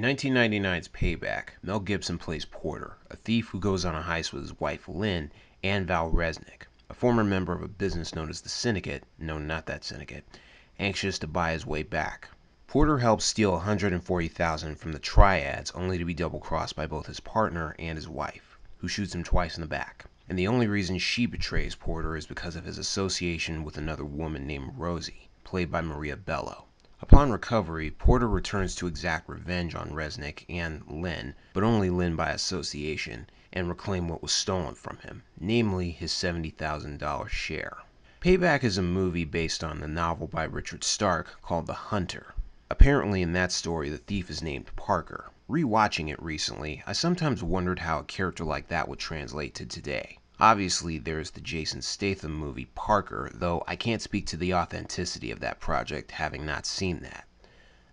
1999's Payback, Mel Gibson plays Porter, a thief who goes on a heist with his wife Lynn and Val Resnick, a former member of a business known as the Syndicate, no, not that syndicate, anxious to buy his way back. Porter helps steal $140,000 from the Triads, only to be double-crossed by both his partner and his wife, who shoots him twice in the back. And the only reason she betrays Porter is because of his association with another woman named Rosie, played by Maria Bello. Upon recovery, Porter returns to exact revenge on Resnick and Lynn, but only Lynn by association, and reclaim what was stolen from him, namely his $70,000 share. Payback is a movie based on the novel by Richard Stark called The Hunter. Apparently in that story the thief is named Parker. Rewatching it recently, I sometimes wondered how a character like that would translate to today. Obviously, there's the Jason Statham movie Parker, though I can't speak to the authenticity of that project, having not seen that.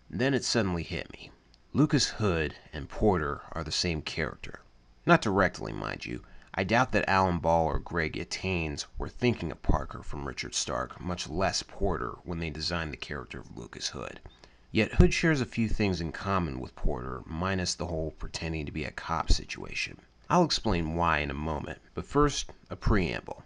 Then it suddenly hit me. Lucas Hood and Porter are the same character. Not directly, mind you. I doubt that Alan Ball or Greg Yataines were thinking of Parker from Richard Stark, much less Porter, when they designed the character of Lucas Hood. Yet Hood shares a few things in common with Porter, minus the whole pretending to be a cop situation. I'll explain why in a moment, but first, a preamble.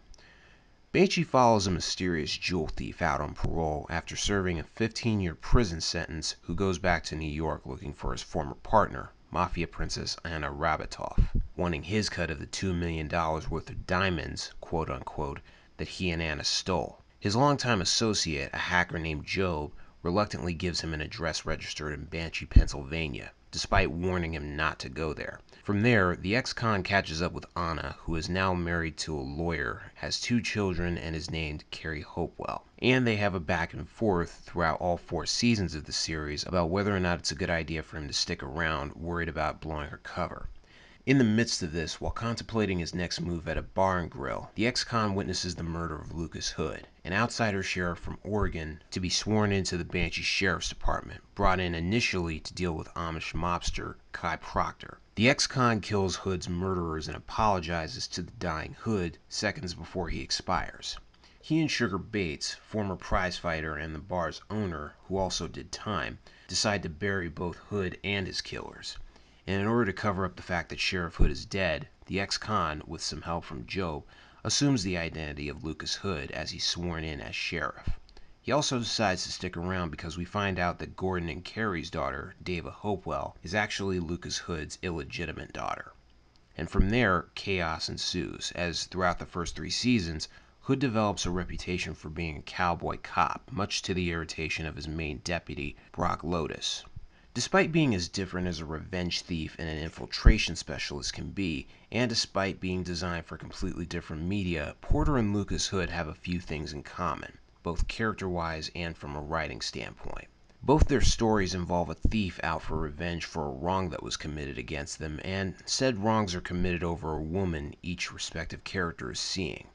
Banshee follows a mysterious jewel thief out on parole after serving a 15-year prison sentence who goes back to New York looking for his former partner, Mafia Princess Anna Rabatoff, wanting his cut of the $2 million worth of diamonds, quote-unquote, that he and Anna stole. His longtime associate, a hacker named Job, reluctantly gives him an address registered in Banshee, Pennsylvania, despite warning him not to go there. From there, the ex-con catches up with Anna, who is now married to a lawyer, has 2 children, and is named Carrie Hopewell. And they have a back and forth throughout all 4 seasons of the series about whether or not it's a good idea for him to stick around, worried about blowing her cover. In the midst of this, while contemplating his next move at a bar and grill, the ex-con witnesses the murder of Lucas Hood, an outsider sheriff from Oregon, to be sworn into the Banshee Sheriff's Department, brought in initially to deal with Amish mobster Kai Proctor. The ex-con kills Hood's murderers and apologizes to the dying Hood seconds before he expires. He and Sugar Bates, former prizefighter and the bar's owner, who also did time, decide to bury both Hood and his killers. And in order to cover up the fact that Sheriff Hood is dead, the ex-con, with some help from Job, assumes the identity of Lucas Hood as he's sworn in as sheriff. He also decides to stick around because we find out that Gordon and Carrie's daughter, Dava Hopewell, is actually Lucas Hood's illegitimate daughter. And from there, chaos ensues, as throughout the first 3 seasons, Hood develops a reputation for being a cowboy cop, much to the irritation of his main deputy, Brock Lotus. Despite being as different as a revenge thief and an infiltration specialist can be, and despite being designed for completely different media, Porter and Lucas Hood have a few things in common, both character-wise and from a writing standpoint. Both their stories involve a thief out for revenge for a wrong that was committed against them, and said wrongs are committed over a woman each respective character is seeing.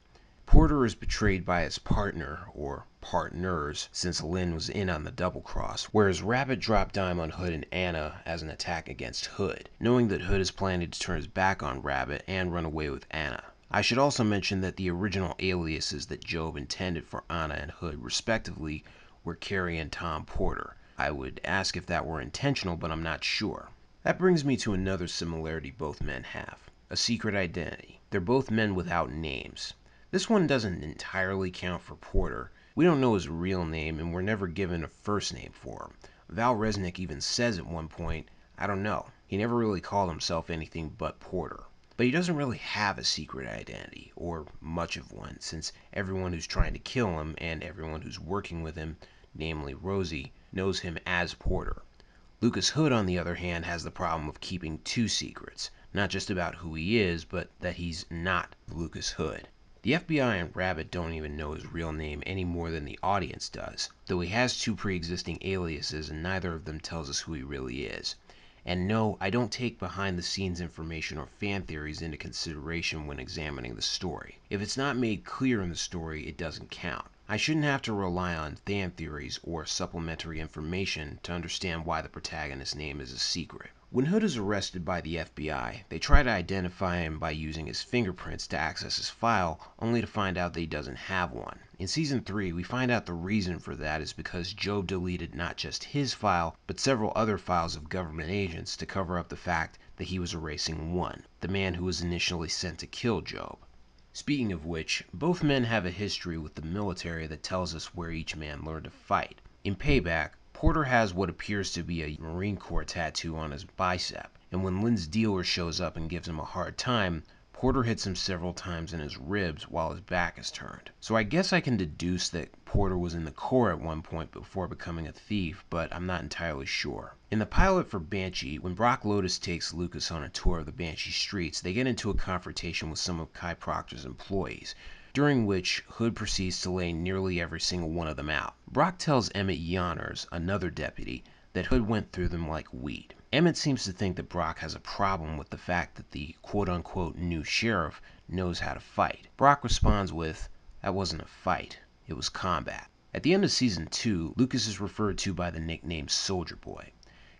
Porter is betrayed by his partner, or partners, since Lynn was in on the double cross, whereas Rabbit dropped dime on Hood and Anna as an attack against Hood, knowing that Hood is planning to turn his back on Rabbit and run away with Anna. I should also mention that the original aliases that Job intended for Anna and Hood respectively were Carrie and Tom Porter. I would ask if that were intentional, but I'm not sure. That brings me to another similarity both men have, a secret identity. They're both men without names. This one doesn't entirely count for Porter. We don't know his real name, and we're never given a first name for him. Val Resnick even says at one point, I don't know. He never really called himself anything but Porter. But he doesn't really have a secret identity, or much of one, since everyone who's trying to kill him and everyone who's working with him, namely Rosie, knows him as Porter. Lucas Hood, on the other hand, has the problem of keeping 2 secrets, not just about who he is, but that he's not Lucas Hood. The FBI and Rabbit don't even know his real name any more than the audience does, though he has 2 pre-existing aliases and neither of them tells us who he really is. And no, I don't take behind-the-scenes information or fan theories into consideration when examining the story. If it's not made clear in the story, it doesn't count. I shouldn't have to rely on fan theories or supplementary information to understand why the protagonist's name is a secret. When Hood is arrested by the FBI, they try to identify him by using his fingerprints to access his file, only to find out that he doesn't have one. In Season 3, we find out the reason for that is because Job deleted not just his file, but several other files of government agents to cover up the fact that he was erasing One, the man who was initially sent to kill Job. Speaking of which, both men have a history with the military that tells us where each man learned to fight. In Payback, Porter has what appears to be a Marine Corps tattoo on his bicep, and when Lynn's dealer shows up and gives him a hard time, Porter hits him several times in his ribs while his back is turned. So I guess I can deduce that Porter was in the Corps at one point before becoming a thief, but I'm not entirely sure. In the pilot for Banshee, when Brock Lotus takes Lucas on a tour of the Banshee streets, they get into a confrontation with some of Kai Proctor's employees, during which Hood proceeds to lay nearly every single one of them out. Brock tells Emmett Yonners, another deputy, that Hood went through them like weed. Emmett seems to think that Brock has a problem with the fact that the quote-unquote new sheriff knows how to fight. Brock responds with, "That wasn't a fight, it was combat." At the end of Season 2, Lucas is referred to by the nickname Soldier Boy.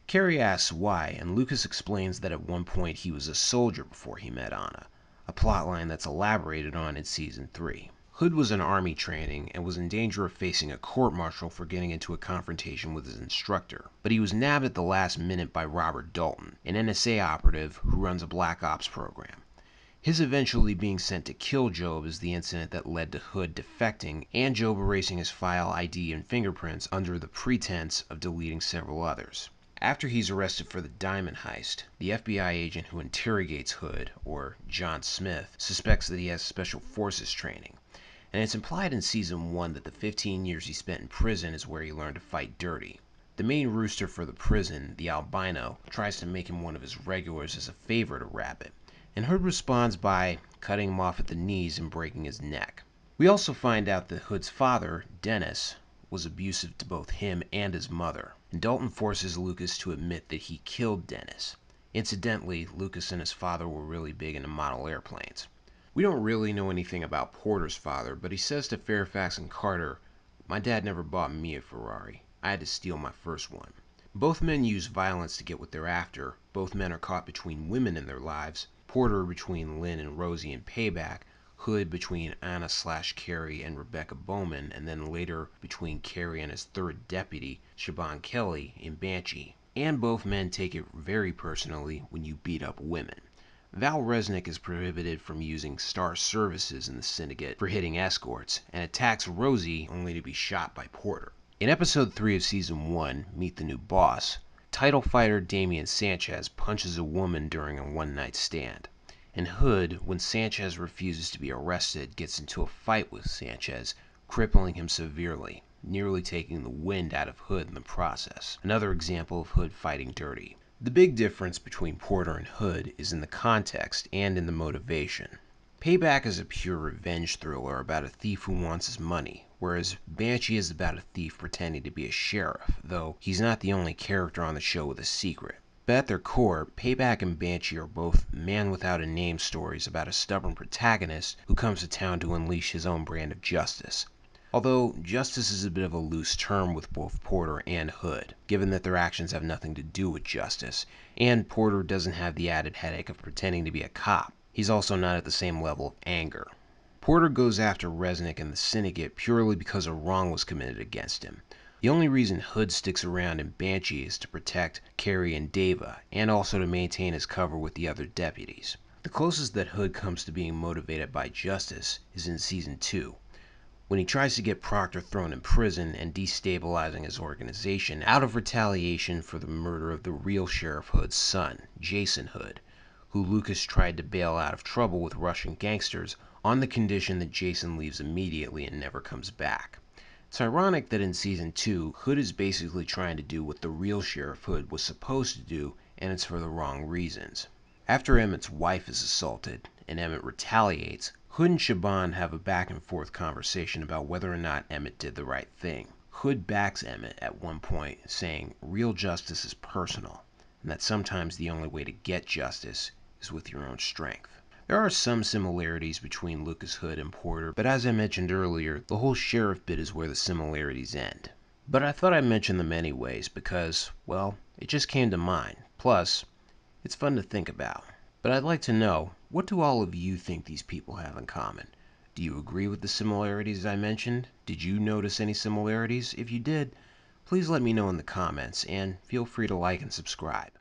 Carrie asks why, and Lucas explains that at one point he was a soldier before he met Anna, a plotline that's elaborated on in Season 3. Hood was in Army training and was in danger of facing a court-martial for getting into a confrontation with his instructor, but he was nabbed at the last minute by Robert Dalton, an NSA operative who runs a Black Ops program. His eventually being sent to kill Job is the incident that led to Hood defecting and Job erasing his file ID and fingerprints under the pretense of deleting several others. After he's arrested for the diamond heist, the FBI agent who interrogates Hood, or John Smith, suspects that he has special forces training. And it's implied in Season 1 that the 15 years he spent in prison is where he learned to fight dirty. The main rooster for the prison, the albino, tries to make him one of his regulars as a favor to Rabbit, and Hood responds by cutting him off at the knees and breaking his neck. We also find out that Hood's father, Dennis, was abusive to both him and his mother, and Dalton forces Lucas to admit that he killed Dennis. Incidentally, Lucas and his father were really big into model airplanes. We don't really know anything about Porter's father, but he says to Fairfax and Carter, "My dad never bought me a Ferrari. I had to steal my first one." Both men use violence to get what they're after. Both men are caught between women in their lives. Porter between Lynn and Rosie in Payback, Hood between Anna/Carrie and Rebecca Bowman, and then later between Carrie and his third deputy, Siobhan Kelly, in Banshee. And both men take it very personally when you beat up women. Val Resnick is prohibited from using star services in the syndicate for hitting escorts, and attacks Rosie only to be shot by Porter. In Episode 3 of Season 1, Meet the New Boss, title fighter Damian Sanchez punches a woman during a one-night stand. And Hood, when Sanchez refuses to be arrested, gets into a fight with Sanchez, crippling him severely, nearly taking the wind out of Hood in the process. Another example of Hood fighting dirty. The big difference between Porter and Hood is in the context and in the motivation. Payback is a pure revenge thriller about a thief who wants his money, whereas Banshee is about a thief pretending to be a sheriff, though he's not the only character on the show with a secret. But at their core, Payback and Banshee are both man-without-a-name stories about a stubborn protagonist who comes to town to unleash his own brand of justice. Although justice is a bit of a loose term with both Porter and Hood, given that their actions have nothing to do with justice, and Porter doesn't have the added headache of pretending to be a cop. He's also not at the same level of anger. Porter goes after Resnick and the Syndicate purely because a wrong was committed against him. The only reason Hood sticks around in Banshee is to protect Carrie and Deva, and also to maintain his cover with the other deputies. The closest that Hood comes to being motivated by justice is in Season 2. When he tries to get Proctor thrown in prison and destabilizing his organization out of retaliation for the murder of the real Sheriff Hood's son, Jason Hood, who Lucas tried to bail out of trouble with Russian gangsters on the condition that Jason leaves immediately and never comes back. It's ironic that in Season 2, Hood is basically trying to do what the real Sheriff Hood was supposed to do, and it's for the wrong reasons. After Emmett's wife is assaulted, and Emmett retaliates, Hood and Siobhan have a back-and-forth conversation about whether or not Emmett did the right thing. Hood backs Emmett at one point, saying real justice is personal, and that sometimes the only way to get justice is with your own strength. There are some similarities between Lucas, Hood, and Porter, but as I mentioned earlier, the whole sheriff bit is where the similarities end. But I thought I'd mention them anyways because, well, it just came to mind. Plus, It's fun to think about. But I'd like to know, what do all of you think these people have in common? Do you agree with the similarities I mentioned? Did you notice any similarities? If you did, please let me know in the comments, and feel free to like and subscribe.